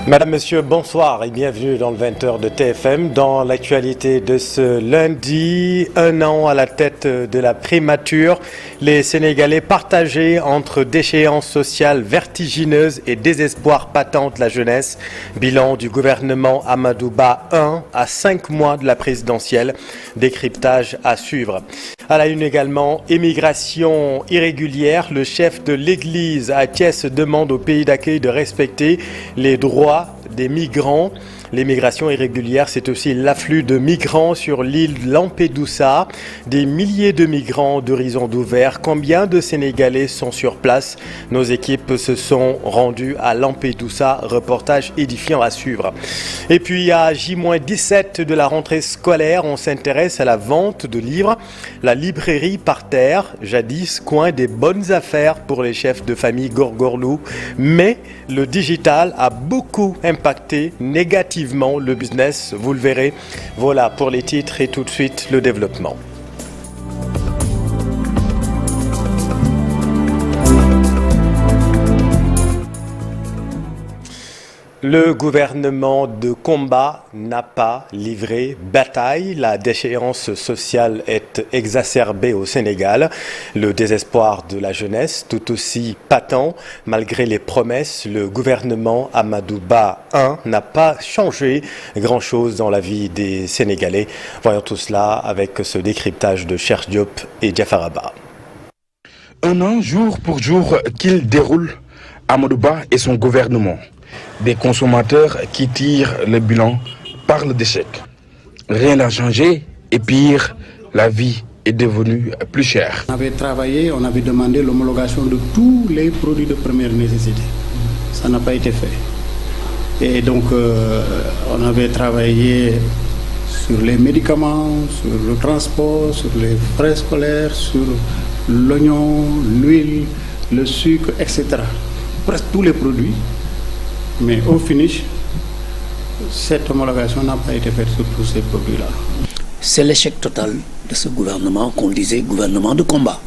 Madame, Monsieur, bonsoir et bienvenue dans le 20h de TFM. Dans l'actualité de ce lundi, 1 an à la tête de la primature, les Sénégalais partagés entre déchéances sociales vertigineuses et désespoir patent de la jeunesse. Bilan du gouvernement Amadou Ba 1 à 5 mois de la présidentielle. Décryptage à suivre. À la une également, immigration irrégulière. Le chef de l'Église à Thiès demande au pays d'accueil de respecter les droits des migrants. L'immigration irrégulière, c'est aussi l'afflux de migrants sur l'île Lampedusa. Des milliers de migrants d'horizons ouverts. Combien de Sénégalais sont sur place? Nos équipes se sont rendues à Lampedusa. Reportage édifiant à suivre. Et puis à J-17 de la rentrée scolaire, on s'intéresse à la vente de livres. La librairie par terre, jadis coin des bonnes affaires pour les chefs de famille gorgorlou. Mais le digital a beaucoup impacté négativement le business, vous le verrez. Voilà pour les titres et tout de suite le développement. Le gouvernement de combat n'a pas livré bataille. La déchéance sociale est exacerbée au Sénégal. Le désespoir de la jeunesse tout aussi patent. Malgré les promesses, le gouvernement Amadou Ba 1 n'a pas changé grand-chose dans la vie des Sénégalais. Voyons tout cela avec ce décryptage de Cheikh Diop et Diafar Abba. Un an, jour pour jour, qu'il déroule Amadou Ba et son gouvernement. Des consommateurs qui tirent le bilan parlent d'échec. Rien n'a changé et pire, la vie est devenue plus chère. On avait travaillé, on avait demandé l'homologation de tous les produits de première nécessité. Ça n'a pas été fait. Et donc, on avait travaillé sur les médicaments, sur le transport, sur les frais scolaires, sur l'oignon, l'huile, le sucre, etc. Presque tous les produits. Mais au finish, cette homologation n'a pas été faite sur tous ces produits-là. C'est l'échec total de ce gouvernement qu'on disait gouvernement de combat.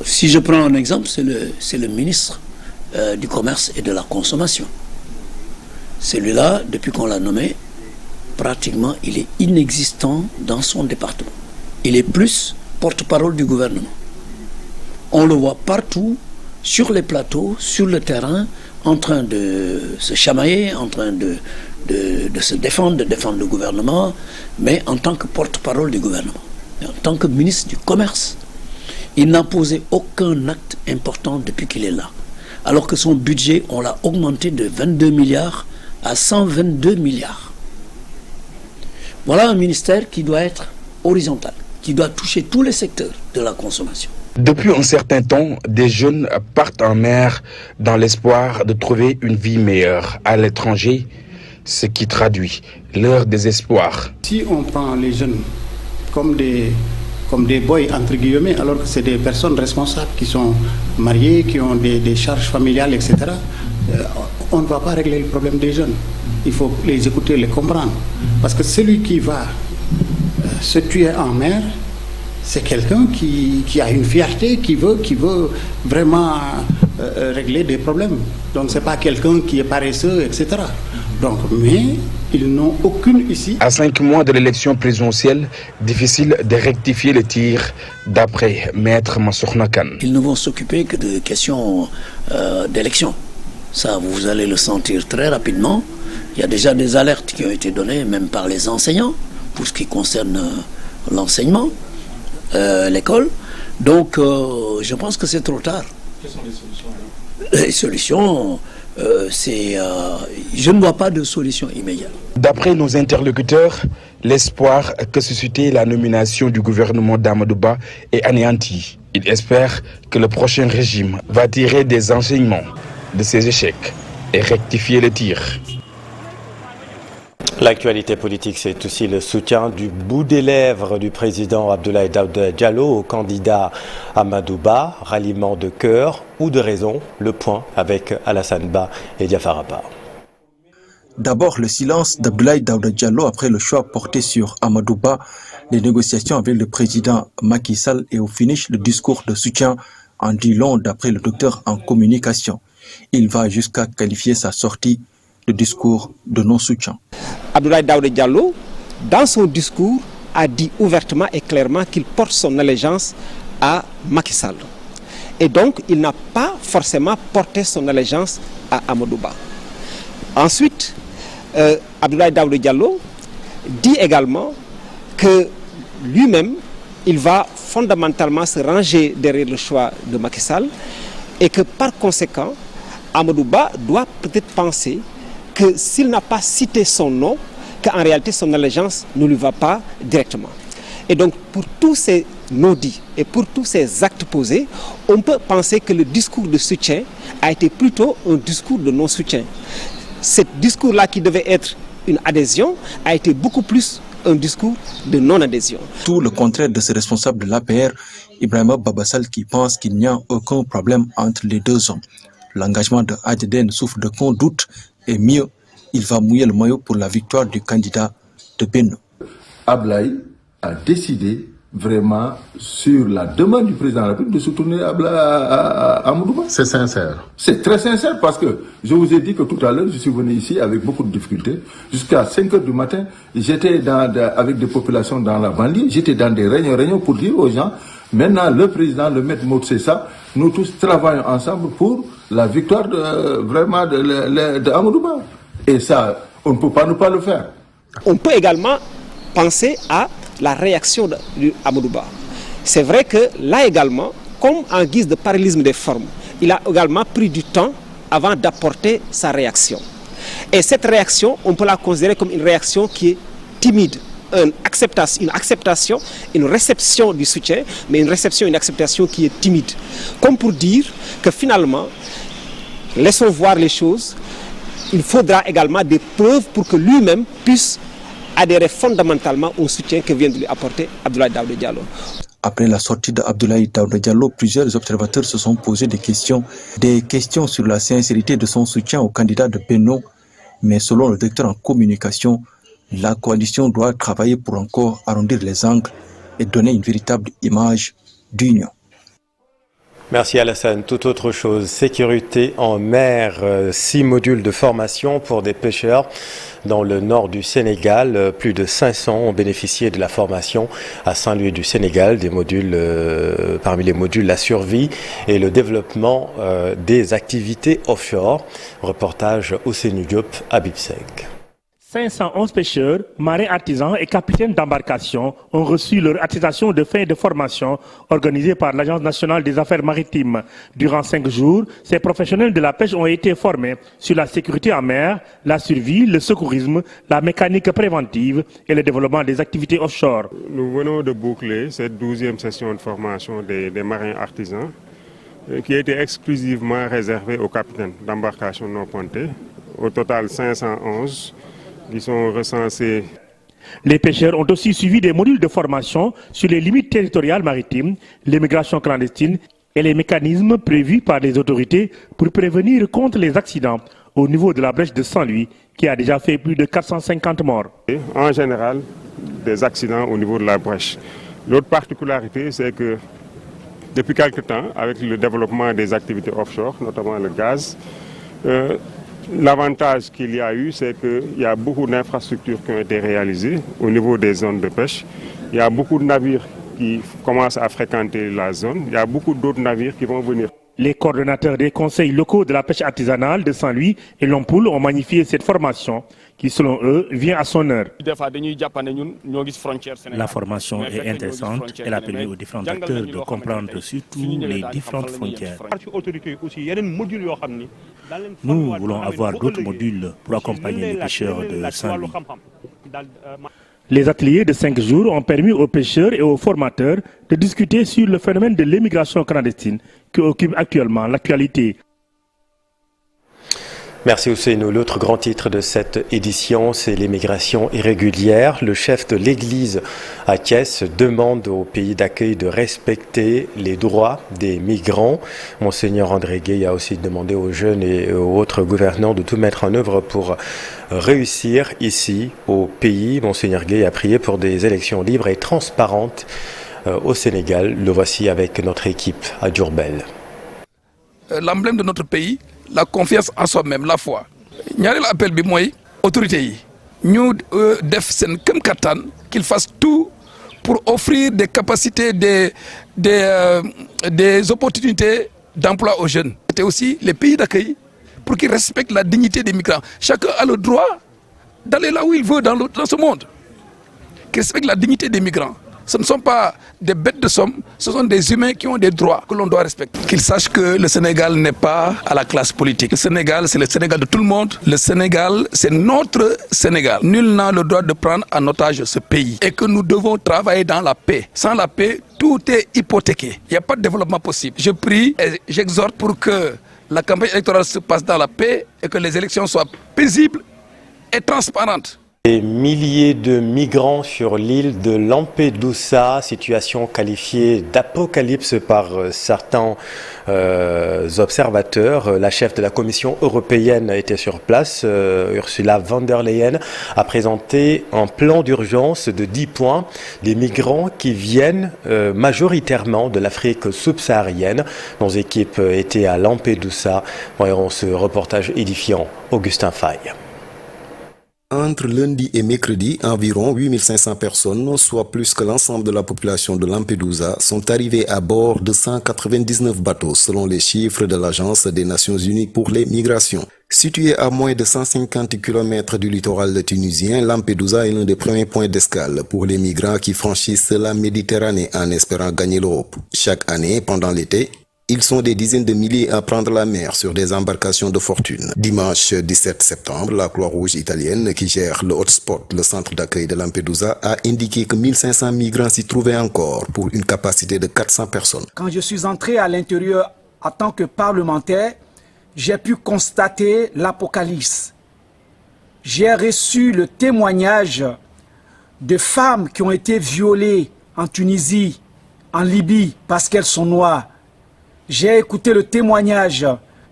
Si je prends un exemple, c'est le ministre du Commerce et de la Consommation. Celui-là, depuis qu'on l'a nommé, pratiquement, il est inexistant dans son département. Il est plus porte-parole du gouvernement. On le voit partout, sur les plateaux, sur le terrain, en train de se chamailler, en train de se défendre, de défendre le gouvernement, mais en tant que porte-parole du gouvernement. Et en tant que ministre du Commerce, il n'a posé aucun acte important depuis qu'il est là. Alors que son budget, on l'a augmenté de 22 milliards à 122 milliards. Voilà un ministère qui doit être horizontal, qui doit toucher tous les secteurs de la consommation. Depuis un certain temps, des jeunes partent en mer dans l'espoir de trouver une vie meilleure à l'étranger, ce qui traduit leur désespoir. Si on prend les jeunes comme des boys, entre guillemets, alors que c'est des personnes responsables qui sont mariées, qui ont des charges familiales, etc., on ne va pas régler le problème des jeunes. Il faut les écouter, les comprendre. Parce que celui qui va se tuer en mer, c'est quelqu'un qui a une fierté, qui veut vraiment régler des problèmes. Donc c'est pas quelqu'un qui est paresseux, etc. Donc, mais ils n'ont aucune ici. À 5 mois de l'élection présidentielle, difficile de rectifier le tir d'après Maître Mansour Kane. Ils ne vont s'occuper que de questions d'élection. Ça, vous allez le sentir très rapidement. Il y a déjà des alertes qui ont été données, même par les enseignants, pour ce qui concerne l'enseignement. L'école. Donc, je pense que c'est trop tard. Quelles sont les solutions alors? Les solutions, je ne vois pas de solution immédiate. D'après nos interlocuteurs, l'espoir que suscitait la nomination du gouvernement d'Amadou Ba est anéanti. Ils espèrent que le prochain régime va tirer des enseignements de ces échecs et rectifier le tir. L'actualité politique, c'est aussi le soutien du bout des lèvres du président Abdoulaye Daouda Diallo au candidat Amadou Ba, ralliement de cœur ou de raison. Le point avec Alassane Ba et Diafar Abba. D'abord, le silence d'Abdoulaye Daouda Diallo après le choix porté sur Amadou Ba, les négociations avec le président Macky Sall et au finish le discours de soutien en dit long d'après le docteur en communication. Il va jusqu'à qualifier sa sortie de discours de non-soutien. Abdoulaye Daouda Diallo, dans son discours, a dit ouvertement et clairement qu'il porte son allégeance à Macky Sall. Et donc, il n'a pas forcément porté son allégeance à Amadou Ba. Ensuite, Abdoulaye Daouda Diallo dit également que lui-même, il va fondamentalement se ranger derrière le choix de Macky Sall et que par conséquent, Amadou Ba doit peut-être penser que s'il n'a pas cité son nom, qu'en réalité son allégeance ne lui va pas directement. Et donc pour tous ces non-dits et pour tous ces actes posés, on peut penser que le discours de soutien a été plutôt un discours de non-soutien. Ce discours-là qui devait être une adhésion a été beaucoup plus un discours de non-adhésion. Tout le contraire de ce responsable de l'APR, Ibrahima Babassal, qui pense qu'il n'y a aucun problème entre les deux hommes. L'engagement de ADD ne souffre d'aucun doute et mieux, il va mouiller le maillot pour la victoire du candidat de Benno. Ablaye a décidé vraiment sur la demande du président de la République de soutenir Amadou Ba. C'est sincère. C'est très sincère parce que je vous ai dit que tout à l'heure, je suis venu ici avec beaucoup de difficultés. Jusqu'à 5 h du matin, j'étais avec des populations dans la banlieue. J'étais dans des réunions pour dire aux gens, maintenant le président, le maître Maud ça, nous tous travaillons ensemble pour la victoire de Amadou Ba. Et ça, on ne peut pas ne pas le faire. On peut également penser à la réaction de Amadou Ba. C'est vrai que là également, comme en guise de parallélisme des formes, il a également pris du temps avant d'apporter sa réaction. Et cette réaction, on peut la considérer comme une réaction qui est timide, une acceptation, une réception du soutien, mais une réception, une acceptation qui est timide. Comme pour dire que finalement, laissons voir les choses, il faudra également des preuves pour que lui-même puisse adhérer fondamentalement au soutien que vient de lui apporter Abdoulaye Daouda Diallo. Après la sortie d'Abdoulaye Daouda Diallo, plusieurs observateurs se sont posés des questions sur la sincérité de son soutien au candidat de Benno. Mais selon le directeur en communication, la coalition doit travailler pour encore arrondir les angles et donner une véritable image d'union. Merci Alassane. Toute autre chose, sécurité en mer, 6 modules de formation pour des pêcheurs dans le nord du Sénégal. Plus de 500 ont bénéficié de la formation à Saint-Louis du Sénégal. Des modules, parmi les modules, la survie et le développement des activités offshore. Reportage Ousseynou Diop, Habib Seck. 511 pêcheurs, marins artisans et capitaines d'embarcation ont reçu leur attestation de fin de formation organisée par l'Agence nationale des affaires maritimes. Durant 5 jours, ces professionnels de la pêche ont été formés sur la sécurité en mer, la survie, le secourisme, la mécanique préventive et le développement des activités offshore. Nous venons de boucler cette 12e session de formation des marins artisans qui a été exclusivement réservée aux capitaines d'embarcation non pointées. Au total, 511. Qui sont recensés. Les pêcheurs ont aussi suivi des modules de formation sur les limites territoriales maritimes, l'immigration clandestine et les mécanismes prévus par les autorités pour prévenir contre les accidents au niveau de la brèche de Saint-Louis qui a déjà fait plus de 450 morts. En général, des accidents au niveau de la brèche. L'autre particularité, c'est que depuis quelque temps, avec le développement des activités offshore, notamment le gaz, l'avantage qu'il y a eu, c'est qu'il y a beaucoup d'infrastructures qui ont été réalisées au niveau des zones de pêche. Il y a beaucoup de navires qui commencent à fréquenter la zone. Il y a beaucoup d'autres navires qui vont venir. Les coordonnateurs des conseils locaux de la pêche artisanale de Saint-Louis et Lompoul ont magnifié cette formation qui, selon eux, vient à son heure. La formation est intéressante. Elle a permis aux différents acteurs de comprendre surtout les différentes frontières. Nous voulons avoir d'autres modules pour accompagner les pêcheurs de Saint-Louis. Les ateliers de 5 jours ont permis aux pêcheurs et aux formateurs de discuter sur le phénomène de l'immigration clandestine qui occupe actuellement l'actualité. Merci Ousseynou. L'autre grand titre de cette édition, c'est l'immigration irrégulière. Le chef de l'église à Thiès demande au pays d'accueil de respecter les droits des migrants. Monseigneur André Gueye a aussi demandé aux jeunes et aux autres gouvernants de tout mettre en œuvre pour réussir ici au pays. Monseigneur Gueye a prié pour des élections libres et transparentes au Sénégal. Le voici avec notre équipe à Diourbel. L'emblème de notre pays, la confiance en soi-même, la foi. ñaareel appel bi mooy autorités yi ñu def seen këm kattan qu'ils fassent tout pour offrir des capacités, des opportunités d'emploi aux jeunes. C'était aussi les pays d'accueil pour qu'ils respectent la dignité des migrants. Chacun a le droit d'aller là où il veut dans ce monde. Qu'ils respectent la dignité des migrants. Ce ne sont pas des bêtes de somme, ce sont des humains qui ont des droits que l'on doit respecter. Qu'ils sachent que le Sénégal n'est pas à la classe politique. Le Sénégal, c'est le Sénégal de tout le monde. Le Sénégal, c'est notre Sénégal. Nul n'a le droit de prendre en otage ce pays. Et que nous devons travailler dans la paix. Sans la paix, tout est hypothéqué. Il n'y a pas de développement possible. Je prie et j'exhorte pour que la campagne électorale se passe dans la paix et que les élections soient paisibles et transparentes. Des milliers de migrants sur l'île de Lampedusa, situation qualifiée d'apocalypse par certains observateurs. La chef de la Commission européenne était sur place, Ursula von der Leyen, a présenté un plan d'urgence de 10 points des migrants qui viennent majoritairement de l'Afrique subsaharienne. Nos équipes étaient à Lampedusa. Voyons ce reportage édifiant. Augustin Faye. Entre lundi et mercredi, environ 8500 personnes, soit plus que l'ensemble de la population de Lampedusa, sont arrivées à bord de 199 bateaux, selon les chiffres de l'Agence des Nations Unies pour les migrations. Situé à moins de 150 km du littoral tunisien, Lampedusa est l'un des premiers points d'escale pour les migrants qui franchissent la Méditerranée en espérant gagner l'Europe. Chaque année, pendant l'été, ils sont des dizaines de milliers à prendre la mer sur des embarcations de fortune. Dimanche 17 septembre, la Croix-Rouge italienne qui gère le hotspot, le centre d'accueil de Lampedusa, a indiqué que 1500 migrants s'y trouvaient encore pour une capacité de 400 personnes. Quand je suis entré à l'intérieur en tant que parlementaire, j'ai pu constater l'apocalypse. J'ai reçu le témoignage de femmes qui ont été violées en Tunisie, en Libye, parce qu'elles sont noires. J'ai écouté le témoignage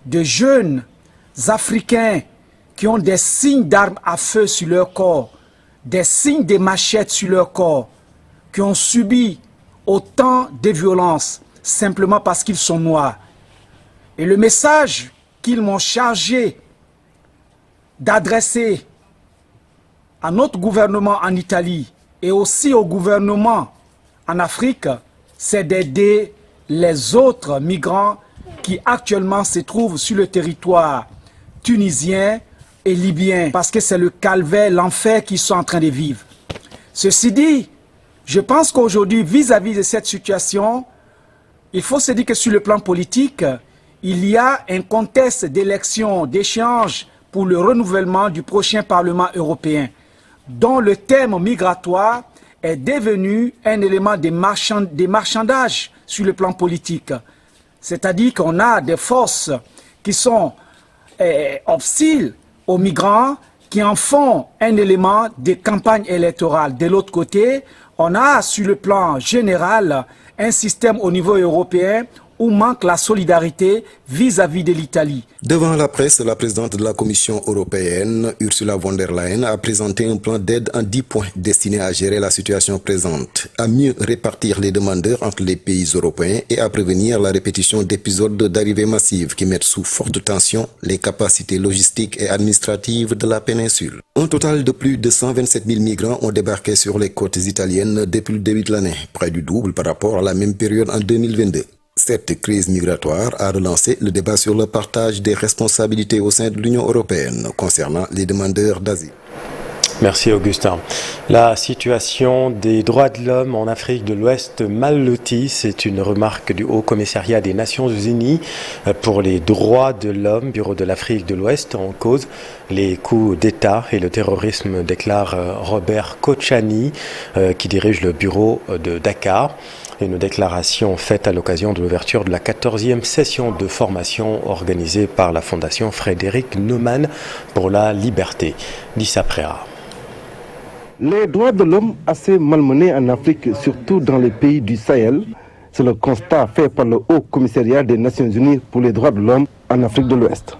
de jeunes Africains qui ont des signes d'armes à feu sur leur corps, des signes de machettes sur leur corps, qui ont subi autant de violences simplement parce qu'ils sont noirs. Et le message qu'ils m'ont chargé d'adresser à notre gouvernement en Italie et aussi au gouvernement en Afrique, c'est d'aider les autres migrants qui actuellement se trouvent sur le territoire tunisien et libyen, parce que c'est le calvaire, l'enfer qu'ils sont en train de vivre. Ceci dit, je pense qu'aujourd'hui, vis-à-vis de cette situation, il faut se dire que sur le plan politique, il y a un contexte d'élection, d'échange pour le renouvellement du prochain Parlement européen, dont le thème migratoire est devenu un élément de marchandage sur le plan politique. C'est-à-dire qu'on a des forces qui sont hostiles aux migrants, qui en font un élément de campagne électorale. De l'autre côté, on a sur le plan général un système au niveau européen où manque la solidarité vis-à-vis de l'Italie. Devant la presse, la présidente de la Commission européenne, Ursula von der Leyen, a présenté un plan d'aide en 10 points destiné à gérer la situation présente, à mieux répartir les demandeurs entre les pays européens et à prévenir la répétition d'épisodes d'arrivées massives qui mettent sous forte tension les capacités logistiques et administratives de la péninsule. Un total de plus de 127 000 migrants ont débarqué sur les côtes italiennes depuis le début de l'année, près du double par rapport à la même période en 2022. Cette crise migratoire a relancé le débat sur le partage des responsabilités au sein de l'Union européenne concernant les demandeurs d'asile. Merci Augustin. La situation des droits de l'homme en Afrique de l'Ouest mal lotie, c'est une remarque du Haut Commissariat des Nations Unies pour les droits de l'homme, Bureau de l'Afrique de l'Ouest, en cause les coups d'État et le terrorisme, déclare Robert Kochani, qui dirige le bureau de Dakar. Une déclaration faite à l'occasion de l'ouverture de la 14e session de formation organisée par la Fondation Frédéric Neumann pour la liberté. Lisa Préa. Les droits de l'homme assez malmenés en Afrique, surtout dans les pays du Sahel, c'est le constat fait par le Haut Commissariat des Nations Unies pour les droits de l'homme en Afrique de l'Ouest.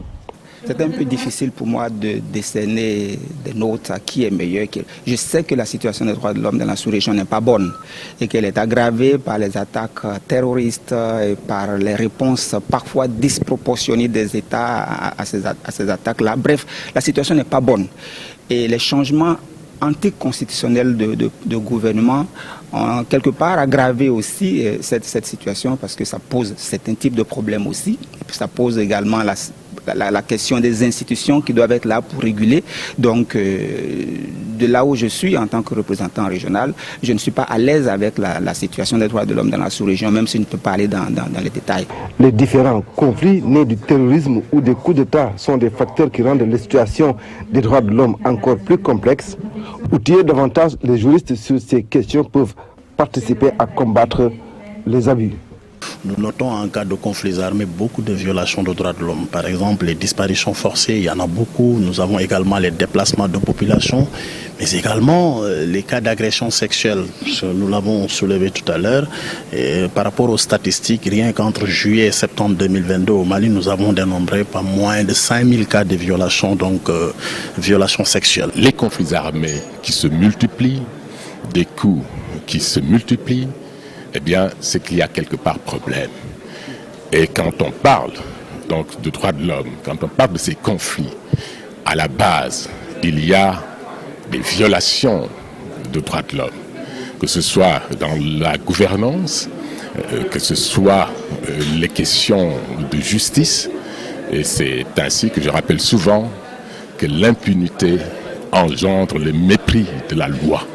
C'est un peu difficile pour moi de décerner des notes à qui est meilleur. Je sais que la situation des droits de l'homme dans la sous-région n'est pas bonne et qu'elle est aggravée par les attaques terroristes et par les réponses parfois disproportionnées des États à ces attaques-là. Bref, la situation n'est pas bonne. Et les changements anticonstitutionnels de gouvernement ont quelque part aggravé aussi cette situation parce que ça pose certains types de problèmes aussi. Et puis ça pose également la question des institutions qui doivent être là pour réguler. Donc, de là où je suis en tant que représentant régional, je ne suis pas à l'aise avec la situation des droits de l'homme dans la sous-région, même si je ne peux pas aller dans les détails. Les différents conflits nés du terrorisme ou des coups d'État sont des facteurs qui rendent la situation des droits de l'homme encore plus complexe. Outiller davantage les juristes sur ces questions peuvent participer à combattre les abus. Nous notons en cas de conflits armés beaucoup de violations des droits de l'homme. Par exemple, les disparitions forcées, il y en a beaucoup. Nous avons également les déplacements de population, mais également les cas d'agression sexuelle. Nous l'avons soulevé tout à l'heure. Par rapport aux statistiques, rien qu'entre juillet et septembre 2022 au Mali, nous avons dénombré pas moins de 5000 cas de violations, donc violations sexuelles. Les conflits armés qui se multiplient, des coups qui se multiplient, eh bien, c'est qu'il y a quelque part problème. Et quand on parle donc de droits de l'homme, quand on parle de ces conflits, à la base, il y a des violations de droits de l'homme, que ce soit dans la gouvernance, que ce soit les questions de justice. Et c'est ainsi que je rappelle souvent que l'impunité engendre le mépris de la loi.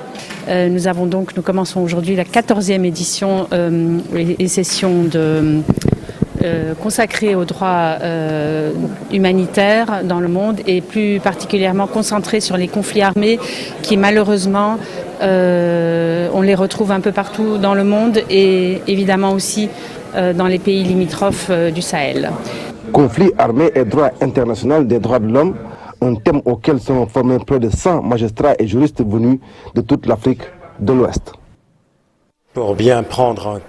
Nous commençons aujourd'hui la 14e édition et session consacrée aux droits humanitaires dans le monde et plus particulièrement concentrée sur les conflits armés qui malheureusement on les retrouve un peu partout dans le monde et évidemment aussi dans les pays limitrophes du Sahel. Conflits armés et droit international des droits de l'homme, un thème auquel sont formés près de 100 magistrats et juristes venus de toute l'Afrique de l'Ouest. Pour bien prendre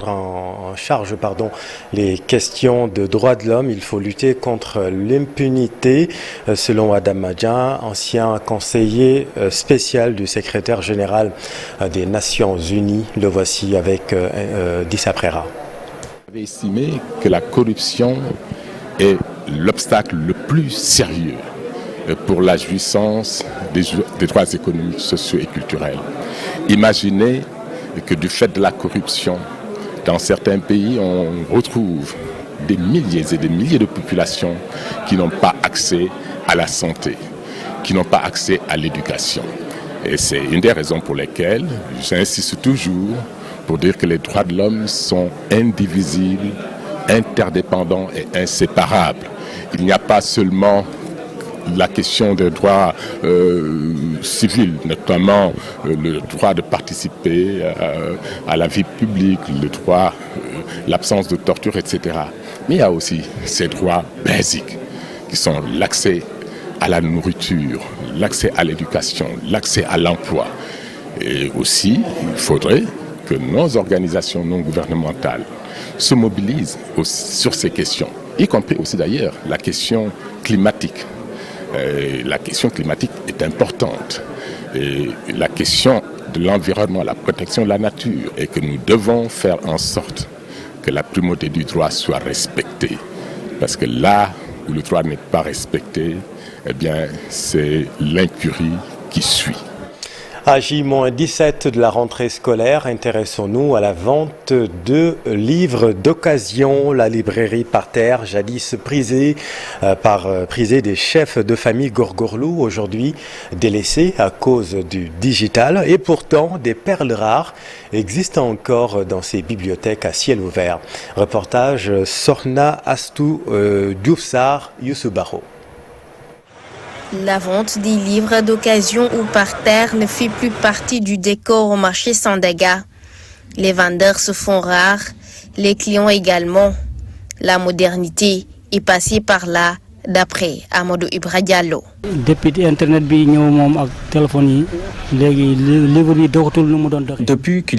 en charge les questions de droits de l'homme, il faut lutter contre l'impunité. Selon Adam Madjan, ancien conseiller spécial du secrétaire général des Nations Unies, le voici avec Dissa Prera. J'avais estimé que la corruption est l'obstacle le plus sérieux pour la jouissance des droits économiques, sociaux et culturels. Imaginez que du fait de la corruption, dans certains pays, on retrouve des milliers et des milliers de populations qui n'ont pas accès à la santé, qui n'ont pas accès à l'éducation. Et c'est une des raisons pour lesquelles j'insiste toujours pour dire que les droits de l'homme sont indivisibles, interdépendants et inséparables. Il n'y a pas seulement la question des droits civils, notamment le droit de participer à la vie publique, le droit, l'absence de torture, etc. Mais il y a aussi ces droits basiques qui sont l'accès à la nourriture, l'accès à l'éducation, l'accès à l'emploi. Et aussi, il faudrait que nos organisations non gouvernementales se mobilisent sur ces questions, y compris aussi d'ailleurs la question climatique. La question climatique est importante. Et la question de l'environnement, la protection de la nature, et que nous devons faire en sorte que la primauté du droit soit respectée. Parce que là où le droit n'est pas respecté, eh bien, c'est l'incurie qui suit. À J-17 de la rentrée scolaire, intéressons-nous à la vente de livres d'occasion. La librairie Parterre, jadis prisée des chefs de famille Gorgorlou, aujourd'hui délaissée à cause du digital. Et pourtant, des perles rares existent encore dans ces bibliothèques à ciel ouvert. Reportage Sorna Astou Dioufsar Youssoubaro. La vente des livres d'occasion ou par terre ne fait plus partie du décor au marché Sandaga. Les vendeurs se font rares, les clients également. La modernité est passée par là d'après Amadou Ibra Diallo. Depuis qu'il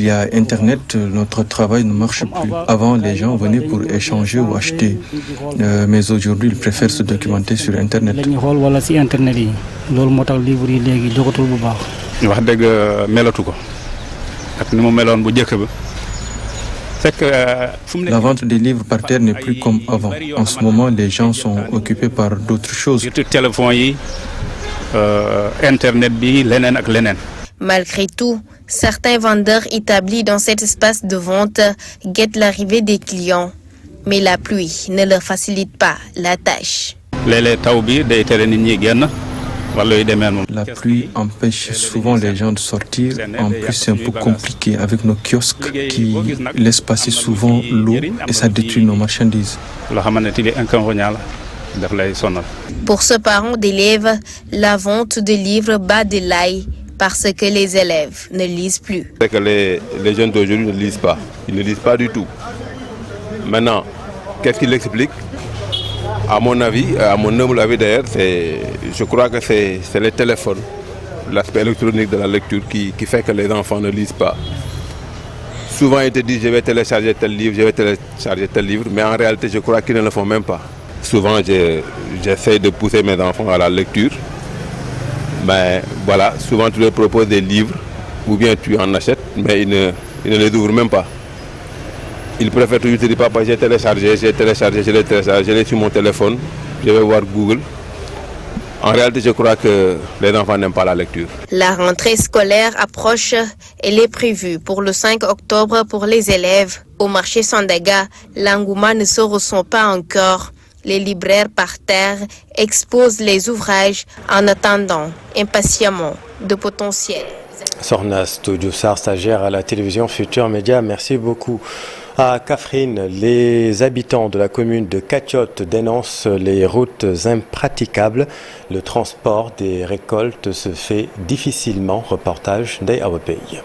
y a Internet, notre travail ne marche plus. Avant, les gens venaient pour échanger ou acheter, mais aujourd'hui, ils préfèrent se documenter sur Internet. La vente des livres par terre n'est plus comme avant. En ce moment, les gens sont occupés par d'autres choses. Malgré tout, certains vendeurs établis dans cet espace de vente guettent l'arrivée des clients. Mais la pluie ne leur facilite pas la tâche. La pluie empêche souvent les gens de sortir. En plus, c'est un peu compliqué avec nos kiosques qui laissent passer souvent l'eau et ça détruit nos marchandises. Pour ce parent d'élèves, la vente de livres bat de l'ail parce que les élèves ne lisent plus. C'est que les jeunes d'aujourd'hui ne lisent pas. Ils ne lisent pas du tout. Maintenant, qu'est-ce qu'il explique? À mon avis, à mon humble avis d'ailleurs, je crois que c'est les téléphones, l'aspect électronique de la lecture qui fait que les enfants ne lisent pas. Souvent ils te disent je vais télécharger tel livre, je vais télécharger tel livre, mais en réalité je crois qu'ils ne le font même pas. Souvent j'essaie de pousser mes enfants à la lecture, mais voilà, souvent tu leur proposes des livres ou bien tu en achètes, mais ils ne les ouvrent même pas. Il préfère toujours te dire papa j'ai téléchargé, je l'ai sur mon téléphone, je vais voir Google. En réalité, je crois que les enfants n'aiment pas la lecture. La rentrée scolaire approche. Elle est prévue pour le 5 octobre pour les élèves. Au marché Sandaga, l'engouement ne se ressent pas encore. Les libraires par terre exposent les ouvrages en attendant impatiemment de potentiels. Sornas Toudjoussar, stagiaire à la télévision Futur Média, merci beaucoup. À Kaffrine, les habitants de la commune de Katiote dénoncent les routes impraticables. Le transport des récoltes se fait difficilement. Reportage d'Awapeyi.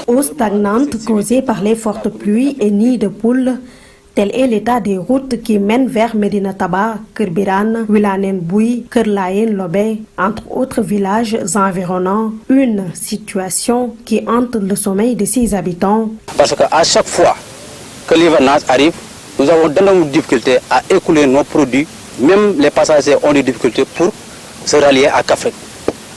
Eau stagnante causée par les fortes pluies et nids de poules. Tel est l'état des routes qui mènent vers Medina Taba, Kerbiran, Wilanen Bouy, Kerlayen Lobé, entre autres villages environnants. Une situation qui hante le sommeil de ses habitants. Parce qu'à chaque fois que l'hivernage arrive, nous avons d'énormes difficultés à écouler nos produits. Même les passagers ont des difficultés pour se rallier à Kaffrine.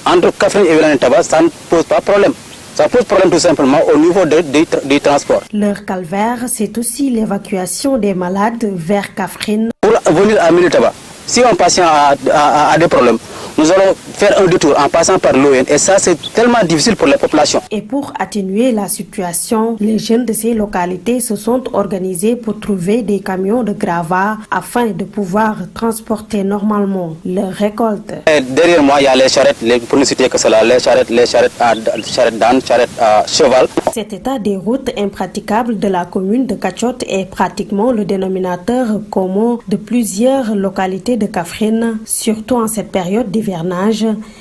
Entre Kaffrine et Wilanen Taba, ça ne pose pas de problème. Ça pose problème tout simplement au niveau du transport. Leur calvaire, c'est aussi l'évacuation des malades vers Kaffrine. Pour venir à Minutaba, si un patient a des problèmes, nous allons faire un détour en passant par l'ON et ça c'est tellement difficile pour les populations. Et pour atténuer la situation, les jeunes de ces localités se sont organisés pour trouver des camions de gravats afin de pouvoir transporter normalement leurs récoltes. Et derrière moi il y a les charrettes, pour ne citer que cela, les charrettes d'âne, charrettes à cheval. Cet état des routes impraticables de la commune de Katiote est pratiquement le dénominateur commun de plusieurs localités de Kaffrine, surtout en cette période d'hiver.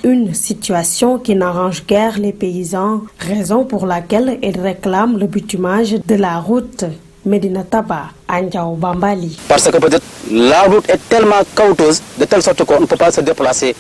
Une situation qui n'arrange guère les paysans, raison pour laquelle ils réclament le bitumage de la route Medina Taba à Ndiao Bambali. Parce que peut-être la route est tellement caoutouze de telle sorte qu'on ne peut pas se déplacer.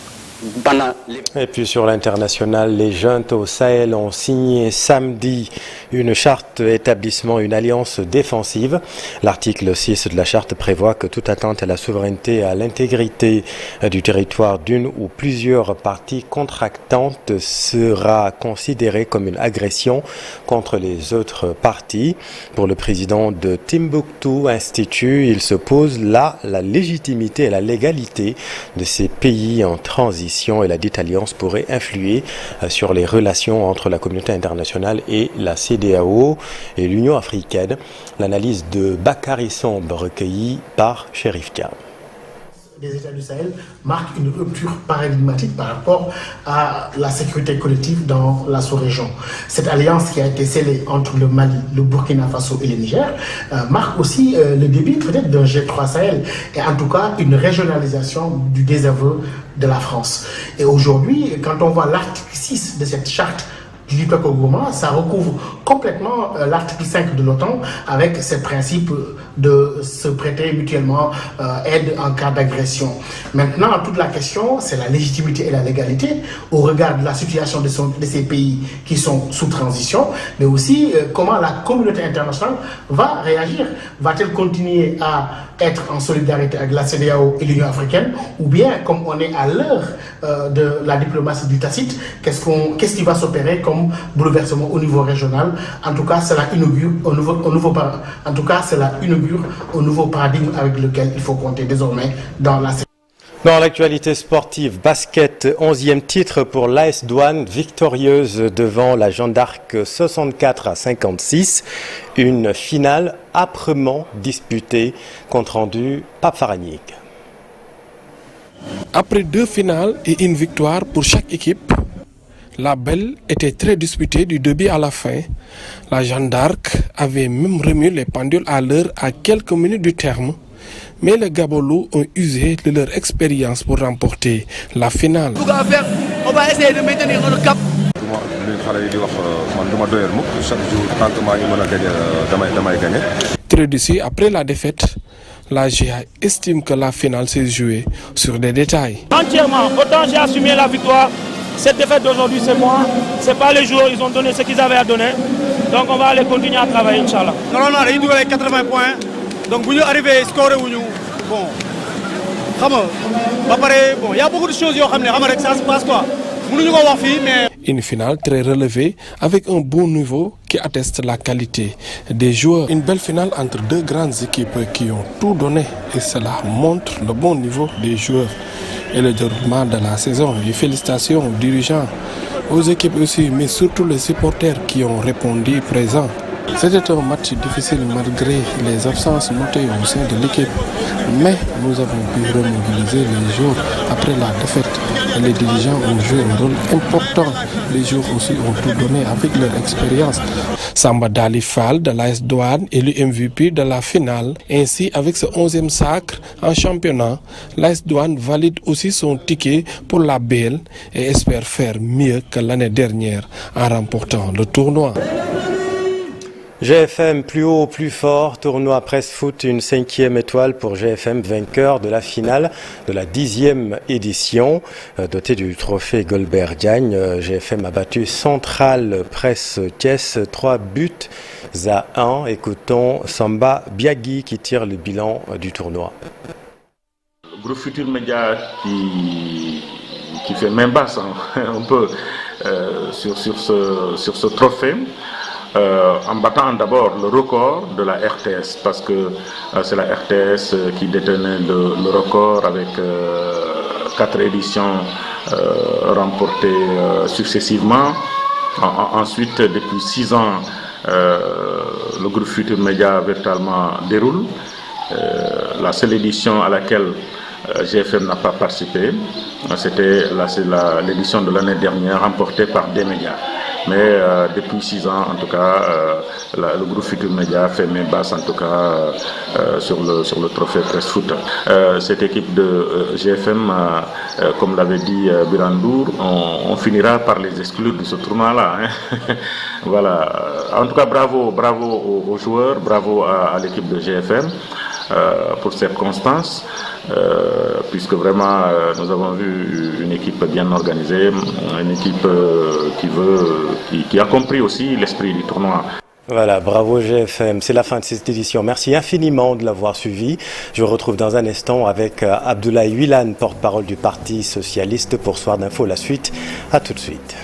Et puis sur l'international, les jeunes au Sahel ont signé samedi une charte établissant une alliance défensive. L'article 6 de la charte prévoit que toute atteinte à la souveraineté et à l'intégrité du territoire d'une ou plusieurs parties contractantes sera considérée comme une agression contre les autres parties. Pour le président de Timbuktu Institute, il se pose là la légitimité et la légalité de ces pays en transition et la dite alliance pourrait influer sur les relations entre la communauté internationale et la CEDEAO et l'Union africaine. L'analyse de Bakary Sombe recueillie par Chérif Thiam. Des États du Sahel marque une rupture paradigmatique par rapport à la sécurité collective dans la sous-région. Cette alliance qui a été scellée entre le Mali, le Burkina Faso et le Niger marque aussi le début peut-être d'un G3 Sahel et en tout cas une régionalisation du désaveu de la France. Et aujourd'hui, quand on voit l'article 6 de cette charte du Diploc Gourmand, ça recouvre complètement l'article 5 de l'OTAN avec ses principes de se prêter mutuellement aide en cas d'agression. Maintenant, toute la question, c'est la légitimité et la légalité au regard de la situation de ces pays qui sont sous transition, mais aussi comment la communauté internationale va réagir. Va-t-elle continuer à être en solidarité avec la CEDEAO et l'Union africaine, ou bien, comme on est à l'heure de la diplomatie du tacite, qu'est-ce qui va s'opérer comme bouleversement au niveau régional? En tout cas, cela inaugure au nouveau paradigme avec lequel il faut compter désormais dans la. Dans l'actualité sportive, basket, 11e titre pour l'AS Douanes, victorieuse devant la Jeanne d'Arc 64-56. Une finale âprement disputée, compte rendu Pape Faragnig. Après 2 finales et une victoire pour chaque équipe, la belle était très disputée du début à la fin. La Jeanne d'Arc avait même remis les pendules à l'heure à quelques minutes du terme. Mais les Gabolous ont usé de leur expérience pour remporter la finale. On va essayer de maintenir le cap. Très déçu après la défaite, la GA estime que la finale s'est jouée sur des détails. Entièrement, autant j'ai assumé la victoire. Cette défaite d'aujourd'hui, c'est moi. C'est pas les joueurs, ils ont donné ce qu'ils avaient à donner. Donc on va aller continuer à travailler, Inch'Allah. Normalement, il doit avoir 80 points. Donc, si nous arrivons à scorer, bon, il y a beaucoup de choses, ça se passe quoi. Une finale très relevée avec un bon niveau qui atteste la qualité des joueurs. Une belle finale entre 2 grandes équipes qui ont tout donné et cela montre le bon niveau des joueurs et le déroulement de la saison. Et félicitations aux dirigeants, aux équipes aussi, mais surtout les supporters qui ont répondu présents. C'était un match difficile malgré les absences notées au sein de l'équipe, mais nous avons pu remobiliser les joueurs après la défaite. Les dirigeants ont joué un rôle important. Les joueurs aussi ont tout donné avec leur expérience. Samba Dali Fall de l'AS Douanes élu MVP de la finale. Ainsi, avec ce 11e sacre en championnat, l'AS Douanes valide aussi son ticket pour la BL et espère faire mieux que l'année dernière en remportant le tournoi. GFM plus haut, plus fort, tournoi Presse Foot, une 5e étoile pour GFM, vainqueur de la finale de la 10e édition. Doté du trophée Golbert Diagne, GFM a battu Central Presse Thiès 3-1. Écoutons Samba Biagui qui tire le bilan du tournoi. Le groupe Futur Média qui fait main basse un peu sur ce trophée. En battant d'abord le record de la RTS, parce que c'est la RTS qui détenait le record avec 4 éditions remportées successivement. Ensuite, depuis 6 ans, le groupe Futur Média véritablement déroule. La seule édition à laquelle GFM n'a pas participé, c'était l'édition de l'année dernière remportée par des médias. Mais depuis 6 ans, en tout cas, le groupe Futur Média fait main basse, en tout cas, sur le trophée Presse Foot. Cette équipe de GFM, comme l'avait dit Birandour, on finira par les exclure de ce tournoi-là. Hein. Voilà. En tout cas, bravo aux joueurs, bravo à l'équipe de GFM pour cette constance. Puisque vraiment nous avons vu une équipe bien organisée, une équipe qui a compris aussi l'esprit du tournoi. Voilà, bravo GFM, c'est la fin de cette édition. Merci infiniment de l'avoir suivi. Je vous retrouve dans un instant avec Abdoulaye Wilane, porte-parole du Parti Socialiste pour Soir d'Info. La suite, à tout de suite.